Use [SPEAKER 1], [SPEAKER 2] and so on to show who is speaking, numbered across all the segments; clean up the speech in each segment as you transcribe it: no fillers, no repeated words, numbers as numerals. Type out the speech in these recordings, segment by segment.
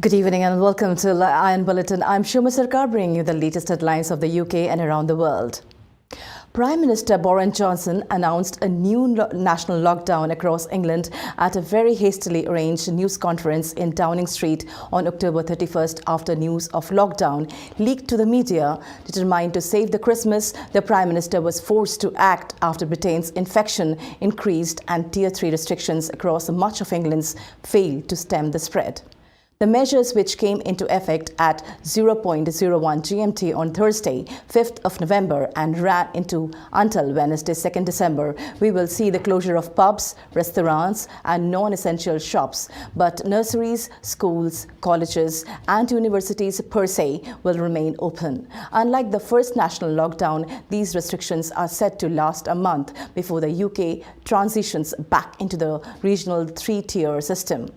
[SPEAKER 1] Good evening and welcome to iON Bulletin. I'm Shuma Sarkar bringing you the latest headlines of the UK and around the world. Prime Minister Boris Johnson announced a new national lockdown across England at a very hastily arranged news conference in Downing Street on October 31st after news of lockdown leaked to the media. Determined to save the Christmas, the Prime Minister was forced to act after Britain's infection increased and Tier 3 restrictions across much of England failed to stem the spread. The measures, which came into effect at 0.01 GMT on Thursday, 5th of November and ran until Wednesday, 2nd December, we will see the closure of pubs, restaurants and non-essential shops. But nurseries, schools, colleges and universities per se will remain open. Unlike the first national lockdown, these restrictions are set to last a month before the UK transitions back into the regional three-tier system.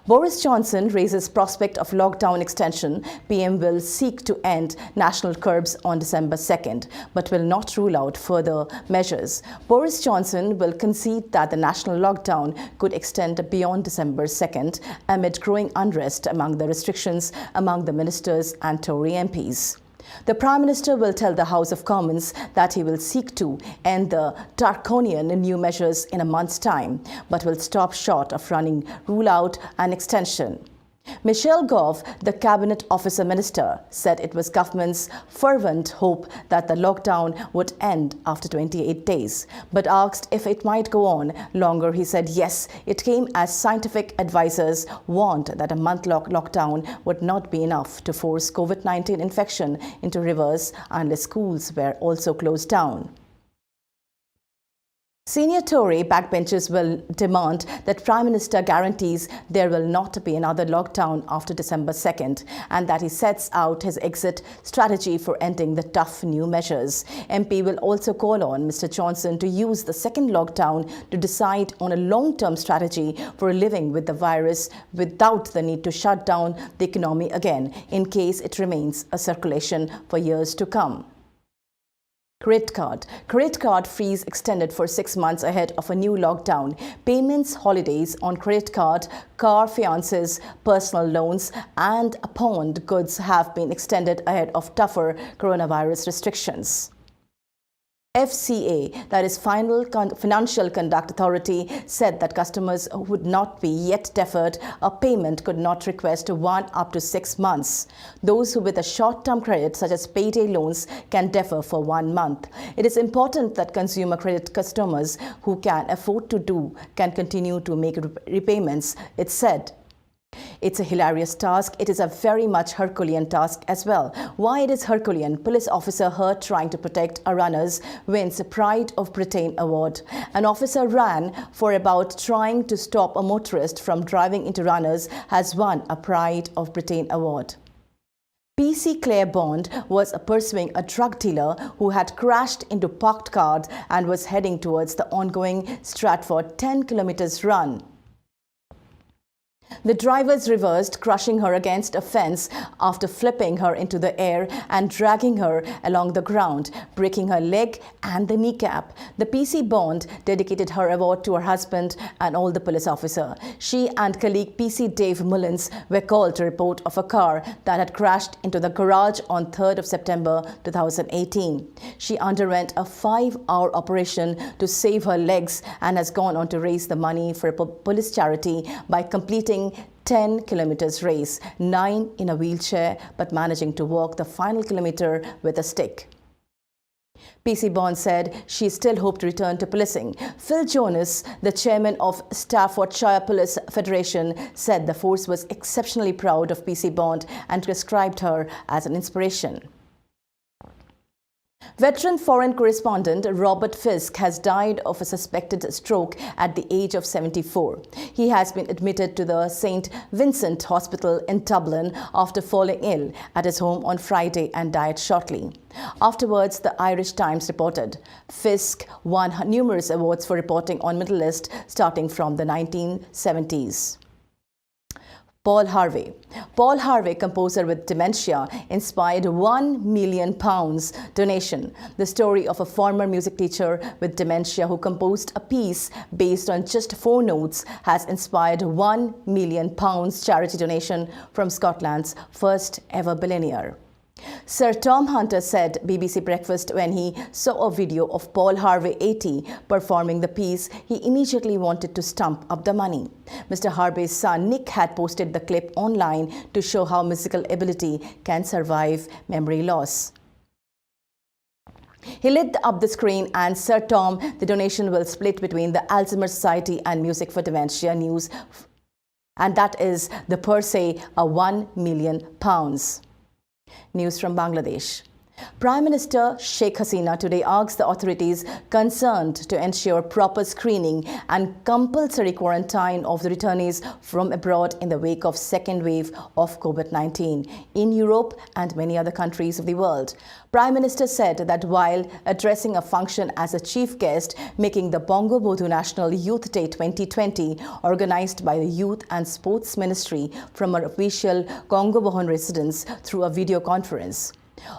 [SPEAKER 1] Boris Johnson raises prospect of lockdown extension. PM will seek to end national curbs on December 2nd, but will not rule out further measures. Boris Johnson will concede that the national lockdown could extend beyond December 2nd amid growing unrest among the restrictions among the ministers and Tory MPs. The Prime Minister will tell the House of Commons that he will seek to end the draconian new measures in a month's time, but will stop short of rule out an extension. Michelle Gove, the Cabinet Officer Minister, said it was government's fervent hope that the lockdown would end after 28 days. But asked if it might go on longer, he said yes, it came as scientific advisors warned that a month-long lockdown would not be enough to force COVID-19 infection into rivers unless schools were also closed down. Senior Tory backbenchers will demand that Prime Minister guarantees there will not be another lockdown after December 2nd and that he sets out his exit strategy for ending the tough new measures. MP will also call on Mr Johnson to use the second lockdown to decide on a long-term strategy for living with the virus without the need to shut down the economy again in case it remains a circulation for years to come. Credit card freeze extended for 6 months ahead of a new lockdown. Payments, holidays on credit card, car fiances, personal loans and pawned goods have been extended ahead of tougher coronavirus restrictions. FCA, that is Financial Conduct Authority, said that customers who would not be yet deferred a payment could not request one up to 6 months. Those who with a short-term credit such as payday loans can defer for 1 month. It is important that consumer credit customers who can afford to can continue to make repayments, it said. It's a hilarious task. It is a very much Herculean task as well. Why it is Herculean? Police officer hurt trying to protect a runners wins Pride of Britain award. An officer ran for about trying to stop a motorist from driving into runners has won a Pride of Britain award. PC Claire Bond was pursuing a drug dealer who had crashed into parked cars and was heading towards the ongoing Stratford 10 kilometers run. The drivers reversed, crushing her against a fence after flipping her into the air and dragging her along the ground, breaking her leg and the kneecap. The PC Bond dedicated her award to her husband and all the police officer. She and colleague PC Dave Mullins were called to report of a car that had crashed into the garage on 3rd of September 2018. She underwent a 5-hour operation to save her legs and has gone on to raise the money for a police charity by completing 10 kilometers race, 9 in a wheelchair, but managing to walk the final kilometer with a stick. PC Bond said she still hoped to return to policing. Phil Jonas, the chairman of Staffordshire Police Federation, said the force was exceptionally proud of PC Bond and described her as an inspiration. Veteran foreign correspondent Robert Fisk has died of a suspected stroke at the age of 74. He has been admitted to the St. Vincent Hospital in Dublin after falling ill at his home on Friday and died shortly. Afterwards, the Irish Times reported Fisk won numerous awards for reporting on Middle East starting from the 1970s. Paul Harvey. Paul Harvey, composer with dementia, inspired £1 million donation. The story of a former music teacher with dementia who composed a piece based on just 4 notes has inspired £1 million charity donation from Scotland's first ever billionaire. Sir Tom Hunter said BBC Breakfast when he saw a video of Paul Harvey 80 performing the piece, he immediately wanted to stump up the money. Mr. Harvey's son Nick had posted the clip online to show how musical ability can survive memory loss. He lit up the screen and Sir Tom, the donation will split between the Alzheimer's Society and Music for Dementia News, and that is the per se a £1 million. News from Bangladesh. Prime Minister Sheikh Hasina today asked the authorities concerned to ensure proper screening and compulsory quarantine of the returnees from abroad in the wake of second wave of COVID-19 in Europe and many other countries of the world. Prime Minister said that while addressing a function as a chief guest, making the Bongo Bodhu National Youth Day 2020 organized by the Youth and Sports Ministry from an official Congo Bohon residence through a video conference.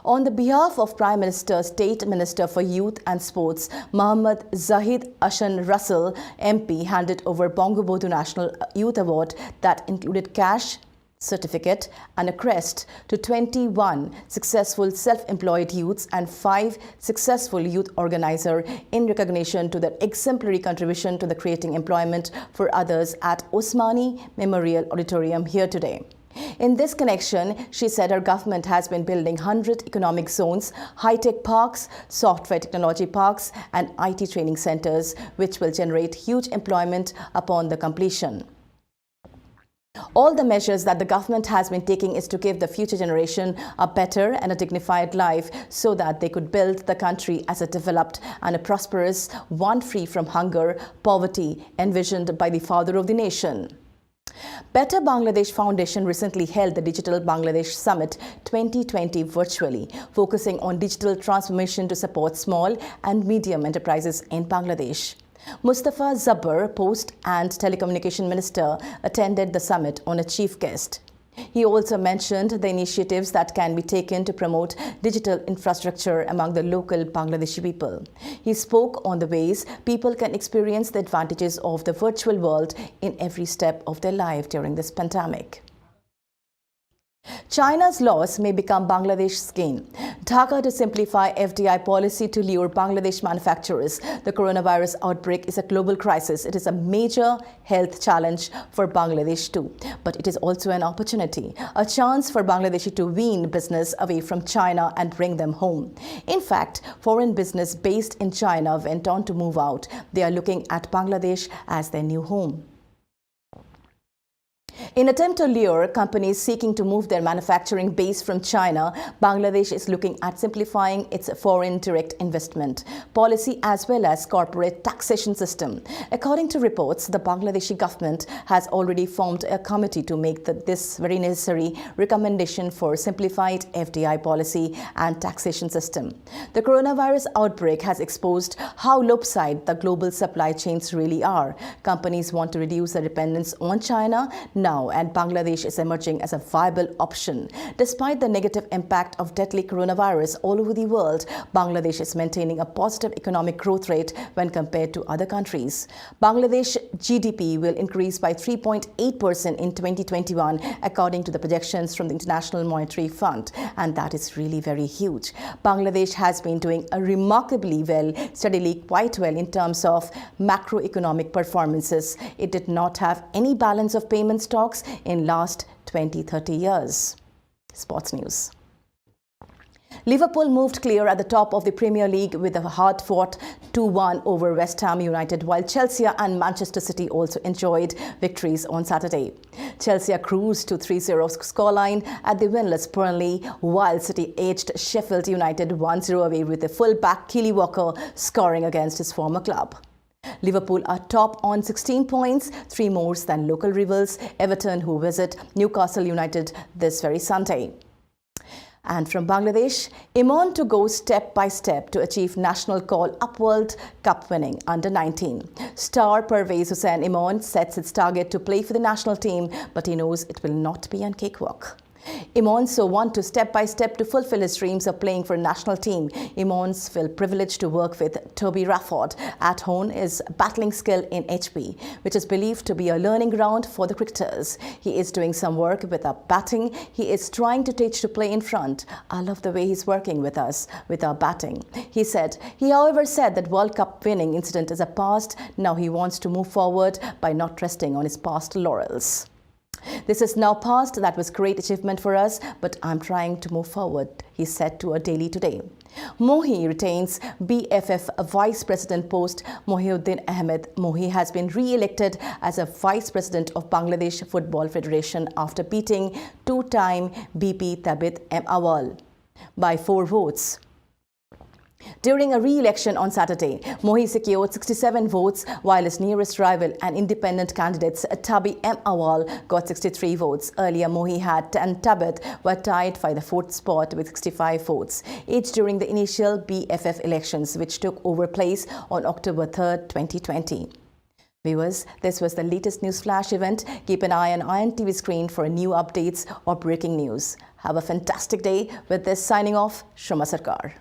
[SPEAKER 1] On the behalf of Prime Minister, State Minister for Youth and Sports, Mohammad Zahid Ashan Russell, MP, handed over Bongo Bodhu National Youth Award that included cash, certificate and a crest to 21 successful self-employed youths and 5 successful youth organizers in recognition to their exemplary contribution to the creating employment for others at Osmani Memorial Auditorium here today. In this connection, she said her government has been building 100 economic zones, high-tech parks, software technology parks and IT training centers, which will generate huge employment upon the completion. All the measures that the government has been taking is to give the future generation a better and a dignified life so that they could build the country as a developed and a prosperous one free from hunger, poverty, envisioned by the father of the nation. Better Bangladesh Foundation recently held the Digital Bangladesh Summit 2020 virtually, focusing on digital transformation to support small and medium enterprises in Bangladesh. Mustafa Zabbar, Post and Telecommunication Minister, attended the summit on a chief guest. He also mentioned the initiatives that can be taken to promote digital infrastructure among the local Bangladeshi people. He spoke on the ways people can experience the advantages of the virtual world in every step of their life during this pandemic. China's loss may become Bangladesh's gain. Dhaka to simplify FDI policy to lure Bangladesh manufacturers. The coronavirus outbreak is a global crisis. It is a major health challenge for Bangladesh too. But it is also an opportunity, a chance for Bangladeshi to wean business away from China and bring them home. In fact, foreign business based in China went on to move out. They are looking at Bangladesh as their new home. In attempt to lure companies seeking to move their manufacturing base from China, Bangladesh is looking at simplifying its foreign direct investment policy as well as corporate taxation system. According to reports, the Bangladeshi government has already formed a committee to make this very necessary recommendation for simplified FDI policy and taxation system. The coronavirus outbreak has exposed how lopsided the global supply chains really are. Companies want to reduce their dependence on China now, and Bangladesh is emerging as a viable option. Despite the negative impact of deadly coronavirus all over the world, Bangladesh is maintaining a positive economic growth rate when compared to other countries. Bangladesh GDP will increase by 3.8% in 2021, according to the projections from the International Monetary Fund, and that is really very huge. Bangladesh has been doing a remarkably well, steadily quite well in terms of macroeconomic performances. It did not have any balance of payment stocks in last 20-30 years. Sports news. Liverpool moved clear at the top of the Premier League with a hard-fought 2-1 over West Ham United, while Chelsea and Manchester City also enjoyed victories on Saturday. Chelsea cruised to 3-0 scoreline at the winless Burnley, while City edged Sheffield United 1-0 away with the full-back Keely Walker scoring against his former club. Liverpool are top on 16 points, 3 more than local rivals Everton, who visit Newcastle United this very Sunday. And from Bangladesh, iON to go step by step to achieve national call up World Cup winning under 19. Star Pervez Hussain iON sets its target to play for the national team, but he knows it will not be a cakewalk. iON so want to step by step to fulfill his dreams of playing for a national team. iON's feel privileged to work with Toby Rafford at home is battling skill in HP, which is believed to be a learning ground for the cricketers. He is doing some work with our batting. He is trying to teach to play in front. I love the way he's working with us, with our batting. He however said that World Cup winning incident is a past. Now he wants to move forward by not resting on his past laurels. This is now past. That was great achievement for us, but I'm trying to move forward, he said to a Daily Today. Mohi retains BFF Vice President post. Mohiuddin Ahmed Mohi has been re-elected as a Vice President of Bangladesh Football Federation after beating two-time BP Thabit M. Awal by 4 votes. During a re-election on Saturday, Mohi secured 67 votes, while his nearest rival and independent candidates Tabi M. Awal got 63 votes. Earlier, Mohi and Thabit were tied for the 4th spot with 65 votes, each during the initial BFF elections, which took over place on October 3, 2020. Viewers, this was the latest news flash event. Keep an eye on iON TV screen for new updates or breaking news. Have a fantastic day. With this, signing off, Shoma Sarkar.